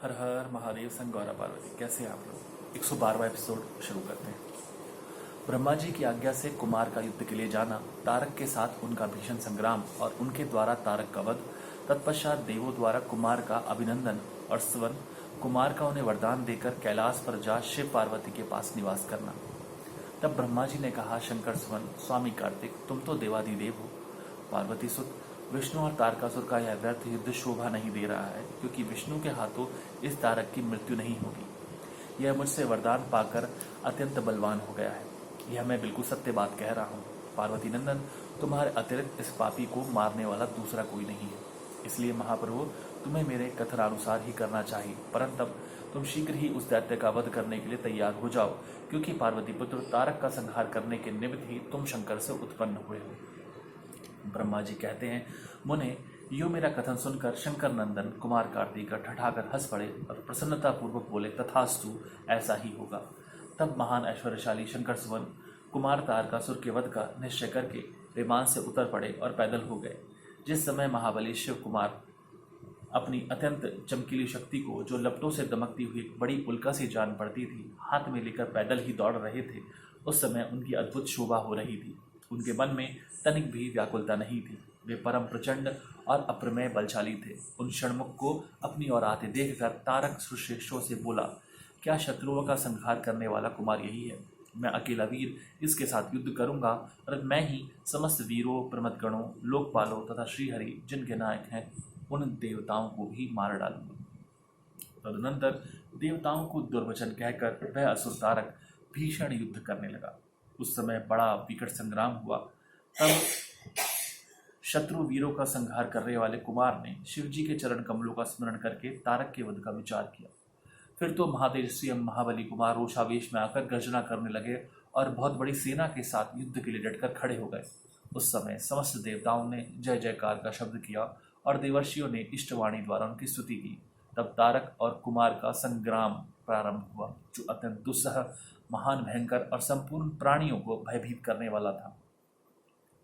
हर हर महादेव संग गौरा पार्वती। कैसे हैं आप लोग? 112वां एपिसोड शुरू करते हैं। ब्रह्मा जी की आज्ञा से कुमार का युद्ध के लिए जाना, तारक के साथ उनका भीषण संग्राम और उनके द्वारा तारक का वध, तत्पश्चात देवों द्वारा कुमार का अभिनंदन और स्तवन, कुमार का उन्हें वरदान देकर कैलाश पर जा शिव पार्वती के पास निवास करना। तब ब्रह्मा जी ने कहा, शंकर सुवन, स्वामी कार्तिक, तुम तो देवाधिदेव हो। पार्वती सुत, विष्णु और तारकासुर का यह व्यर्थ युद्ध शोभा नहीं दे रहा है, क्योंकि विष्णु के हाथों इस तारक की मृत्यु नहीं होगी। यह मुझसे वरदान पाकर अत्यंत बलवान हो गया है। यह मैं बिल्कुल सत्य बात कह रहा हूँ। पार्वती नंदन, तुम्हारे अतिरिक्त इस पापी को मारने वाला दूसरा कोई नहीं है। इसलिए महाप्रभु, तुम्हें मेरे कथनानुसार ही करना चाहिए, परंतु तुम शीघ्र ही उस दैत्य का वध करने के लिए तैयार हो जाओ, क्योंकि पार्वती पुत्र तारक का संहार करने के निमित्त ही तुम शंकर से उत्पन्न हुए हो। ब्रह्मा जी कहते हैं, मुने, यो मेरा कथन सुनकर शंकर नंदन कुमार कार्तिक ठठाकर हंस पड़े और प्रसन्नता पूर्वक बोले, तथास्तु, ऐसा ही होगा। तब महान ऐश्वर्यशाली शंकर सुवन कुमार तारकासुर के वध का निश्चय करके विमान से उतर पड़े और पैदल हो गए। जिस समय महाबली शिव कुमार अपनी अत्यंत चमकीली शक्ति को, जो लपटों से दमकती हुई एक बड़ी उल्का सी जान पड़ती थी, हाथ में लेकर पैदल ही दौड़ रहे थे, उस समय उनकी अद्भुत शोभा हो रही थी। उनके मन में तनिक भी व्याकुलता नहीं थी। वे परम प्रचंड और अप्रमेय बलशाली थे। उन षणमुख को अपनी ओर आते देखकर तारक श्रेष्ठों से बोला, क्या शत्रुओं का संहार करने वाला कुमार यही है? मैं अकेला वीर इसके साथ युद्ध करूंगा और मैं ही समस्त वीरों, प्रमथगणों, लोकपालों तथा श्रीहरि जिनके नायक हैं, उन देवताओं को भी मार डालूंगा। तदनंतर देवताओं को दुर्वचन कहकर वह असुर तारक भीषण युद्ध करने लगा। उस समय बड़ा विकट संग्राम हुआ। तब शत्रु वीरों का संहार करने वाले कुमार ने शिवजी के चरण कमलों का स्मरण करके तारक के वध का विचार किया। फिर तो महातेजस्वी महाबली कुमार रोषावेश में आकर गर्जना करने लगे और बहुत बड़ी सेना के साथ युद्ध के लिए डटकर खड़े हो गए। उस समय समस्त देवताओं ने जय जयकार का शब्द किया और देवर्षियों ने इष्टवाणी द्वारा उनकी स्तुति की। तब तारक और कुमार का संग्राम प्रारंभ हुआ, जो अत्यंत दुस्सह, महान, भयंकर और संपूर्ण प्राणियों को भयभीत करने वाला था।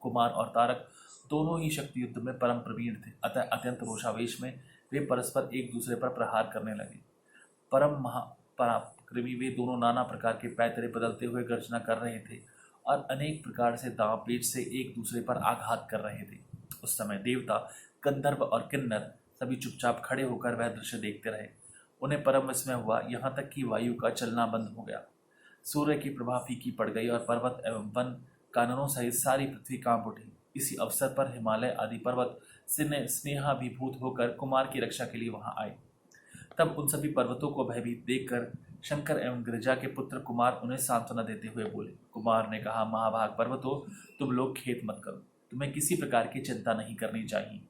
कुमार और तारक दोनों ही शक्ति युद्ध में परम प्रवीण थे, अतः अत्यंत रोषावेश में वे परस्पर एक दूसरे पर प्रहार करने लगे। परम महापराक्रमी वे दोनों नाना प्रकार के पैतरे बदलते हुए गर्जना कर रहे थे और अनेक प्रकार से दांव पेच से एक दूसरे पर आघात कर रहे थे। उस समय देवता, गंधर्व और किन्नर सभी चुपचाप खड़े होकर वह दृश्य देखते रहे। उन्हें परम विस्मय हुआ, यहाँ तक कि वायु का चलना बंद हो गया। सूर्य की प्रभा फीकी पड़ गई और पर्वत एवं वन काननों सहित सारी पृथ्वी कांप उठी। इसी अवसर पर हिमालय आदि पर्वत स्नेहाभिभूत होकर कुमार की रक्षा के लिए वहां आए। तब उन सभी पर्वतों को भयभीत देखकर शंकर एवं गिरिजा के पुत्र कुमार उन्हें सांत्वना देते हुए बोले। कुमार ने कहा, महाभाग पर्वतों, तुम लोग खेद मत करो, तुम्हें किसी प्रकार की चिंता नहीं करनी चाहिए।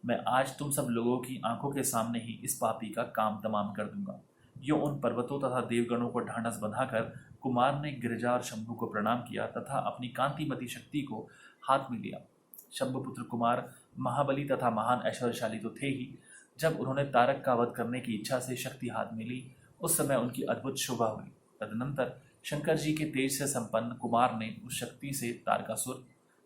मैं आज तुम सब लोगों की आंखों के सामने ही इस पापी का काम तमाम कर दूंगा। यो उन पर्वतों तथा देवगणों को ढांढस बंधाकर कुमार ने गिरिजा और शंभु को प्रणाम किया तथा अपनी कांतिमती शक्ति को हाथ में लिया। शंभुपुत्र कुमार महाबली तथा महान ऐश्वर्यशाली तो थे ही। जब उन्होंने तारक का वध करने की इच्छा से शक्ति हाथ में ली, उस समय उनकी अद्भुत शोभा हुई। तदनंतर शंकर जी के तेज से संपन्न कुमार ने उस शक्ति से तारकासुर,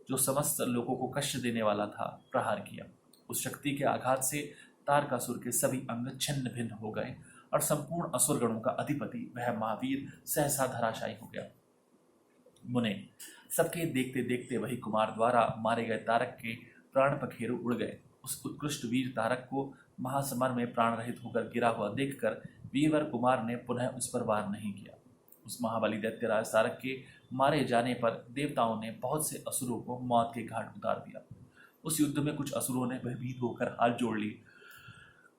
जो समस्त लोगों को कष्ट देने वाला था, प्रहार किया। उस शक्ति के आघात से तारकासुर के सभी अंग छिन्न भिन्न हो गए और संपूर्ण असुरगणों का अधिपति वह महावीर सहसा धराशायी हो गया। मुने, सबके देखते देखते वही कुमार द्वारा मारे गए तारक के प्राण पखेरु उड़ गए। उस उत्कृष्ट वीर तारक को महासमर में प्राण रहित होकर गिरा हुआ देखकर वीरवर कुमार ने पुनः उस पर वार नहीं किया। उस महाबली दैत्यराज तारक के मारे जाने पर देवताओं ने बहुत से असुरों को मौत के घाट उतार दिया। उस युद्ध में कुछ असुरों ने भयभीत होकर हाथ जोड़ लिए,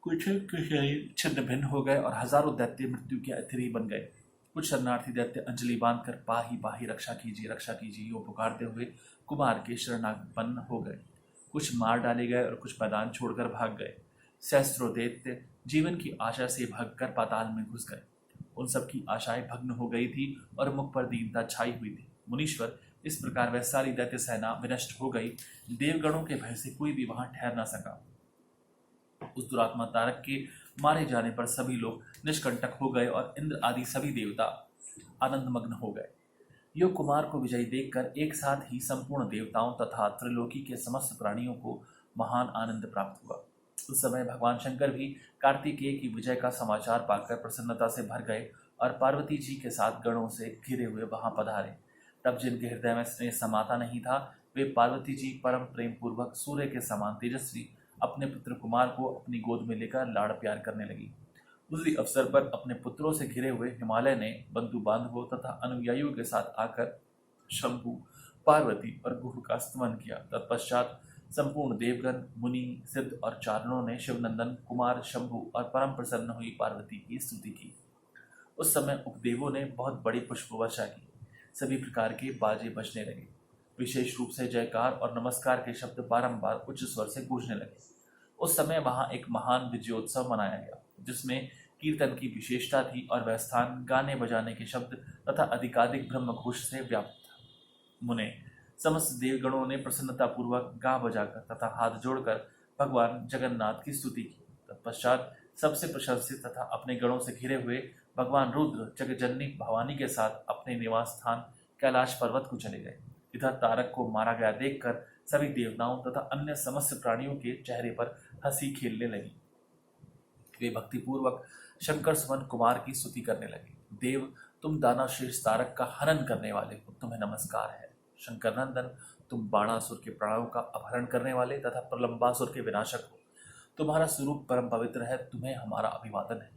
कुछ छिन्न भिन्न हो गए और हजारों दैत्य मृत्यु के अथिरी बन गए। कुछ शरणार्थी दैत्य अंजलि बांधकर पाही पाही रक्षा कीजिए यो पुकारते हुए कुमार के शरणागपन्न हो गए। कुछ मार डाले गए और कुछ मैदान छोड़कर भाग गए। सहस्त्रों दैत्य जीवन की आशा से भागकर पाताल में घुस गए। उन सबकी आशाएं भग्न हो गई थी और मुख पर दीनता छाई हुई थी। मुनीश्वर, इस प्रकार वह सारी दैत्य सेना विनष्ट हो गई। देवगणों के भय से कोई भी वहां ठहर न सका। उस दुरात्मा तारक के मारे जाने पर सभी लोग निष्कंटक हो गए और इंद्र आदि सभी देवता आनंदमग्न हो गए। यो कुमार को विजयी देखकर एक साथ ही संपूर्ण देवताओं तथा त्रिलोकी के समस्त प्राणियों को महान आनंद प्राप्त हुआ। उस समय भगवान शंकर भी कार्तिकेय की विजय का समाचार पाकर प्रसन्नता से भर गए और पार्वती जी के साथ गणों से घिरे हुए वहां पधारे। तब जिनके हृदय में स्नेह समाता नहीं था, वे पार्वती जी परम प्रेम पूर्वक सूर्य के समान तेजस्वी अपने पुत्र कुमार को अपनी गोद में लेकर लाड़ प्यार करने लगी। उसी अवसर पर अपने पुत्रों से घिरे हुए हिमालय ने बंधु बांधवों तथा अनुयायियों के साथ आकर शंभु, पार्वती और गुह का स्तमन किया। तत्पश्चात संपूर्ण देवगण, मुनि, सिद्ध और चारणों ने शिवनंदन कुमार शंभु और परम प्रसन्न हुई पार्वती की स्तुति की। उस समय उपदेवों ने बहुत बड़ी पुष्प वर्षा की। सभी प्रकार के बाजे बजने लगे। विशेष रूप से जयकार और नमस्कार के शब्द बारंबार उच्च स्वर से गूंजने लगे। उस समय वहां एक महान विजयोत्सव मनाया गया, जिसमें कीर्तन की विशेषता थी और वह स्थान गाने बजाने के शब्द तथा अधिकाधिक ब्रह्मघोष से व्याप्त था। मुने समस्त देवगणों ने प्रसन्नता पूर्वक गा बजाकर तथा हाथ जोड़कर भगवान जगन्नाथ की स्तुति की। तत्पश्चात सबसे प्रशंसित तथा अपने गणों से घिरे हुए भगवान रुद्र जगजननी भवानी के साथ अपने निवास स्थान कैलाश पर्वत को चले गए। इधर तारक को मारा गया देखकर सभी देवताओं तथा अन्य समस्त प्राणियों के चेहरे पर हंसी खेलने लगी। वे भक्तिपूर्वक शंकर सुमन कुमार की स्तुति करने लगे। देव, तुम दानवश्रेष्ठ तारक का हनन करने वाले हो, तुम्हें नमस्कार है। शंकर नंदन, तुम बाणासुर के प्राणों का अपहरण करने वाले तथा प्रलंबासुर के विनाशक हो। तुम्हारा स्वरूप परम पवित्र है, तुम्हें हमारा अभिवादन है।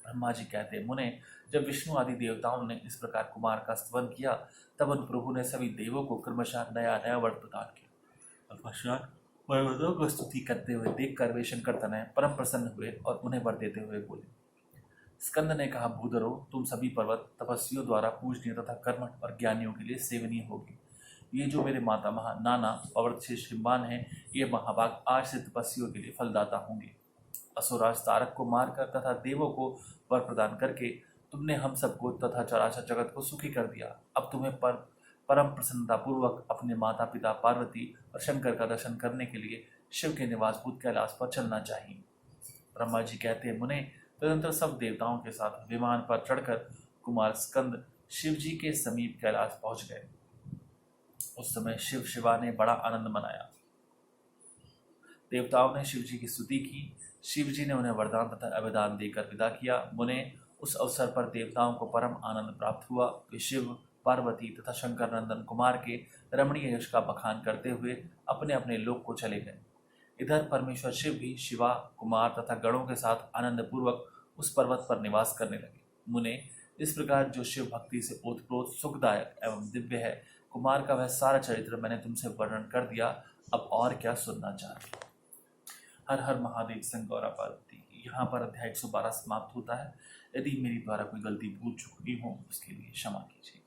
ब्रह्मा जी कहते, मुने, जब विष्णु आदि देवताओं ने इस प्रकार कुमार का स्तवन किया, तब उन प्रभु ने सभी देवों को क्रमशः नया नया वर प्रदान किया। तत्पश्चात पर्वतों को स्तुति करते हुए देखकर वे शंकर तनय परम प्रसन्न हुए और उन्हें वर देते हुए बोले। स्कंद ने कहा, भूधरो, तुम सभी पर्वत तपस्वियों द्वारा पूजनीय तथा कर्मठ और ज्ञानियों के लिए सेवनीय होगी। ये जो मेरे माता महा नाना पवर्तशेष हिम्बान हैं, ये महाभाग आज से तपस्वियों के लिए फलदाता होंगे। असुराज तारक को मारकर तथा देवों को वर प्रदान करके तुमने हम सबको तथा चराचर जगत को सुखी कर दिया। अब तुम्हें परम प्रसन्नता पूर्वक अपने माता पिता पार्वती और शंकर का दर्शन करने के लिए शिव के निवासभूत कैलाश पर चलना चाहिए। ब्रह्मा जी कहते हैं, मुने, तदनंतर सब देवताओं के साथ विमान पर चढ़कर कुमार स्कंद शिव जी के समीप कैलाश पहुंच गए। उस समय शिव शिवा ने बड़ा आनंद मनाया। देवताओं ने शिव जी की स्तुति की। शिव जी ने उन्हें वरदान तथा अभिदान देकर विदा किया। मुने, उस अवसर पर देवताओं को परम आनंद प्राप्त हुआ। वे शिव, पार्वती तथा शंकर नंदन कुमार के रमणीय यश का बखान करते हुए अपने अपने लोक को चले गए। इधर परमेश्वर शिव भी शिवा, कुमार तथा गणों के साथ आनंद पूर्वक उस पर्वत पर निवास करने लगे। मुने, इस प्रकार जो शिव भक्ति से ओतप्रोत सुखदायक एवं दिव्य है, कुमार का वह सारा चरित्र मैंने तुमसे वर्णन कर दिया। अब और क्या सुनना चाहते हो? हर हर महादेव संग गौरा पार्वती। यहाँ पर अध्याय 112 समाप्त होता है। यदि मेरी द्वारा कोई गलती भूल चुकी हो, उसके लिए क्षमा कीजिए।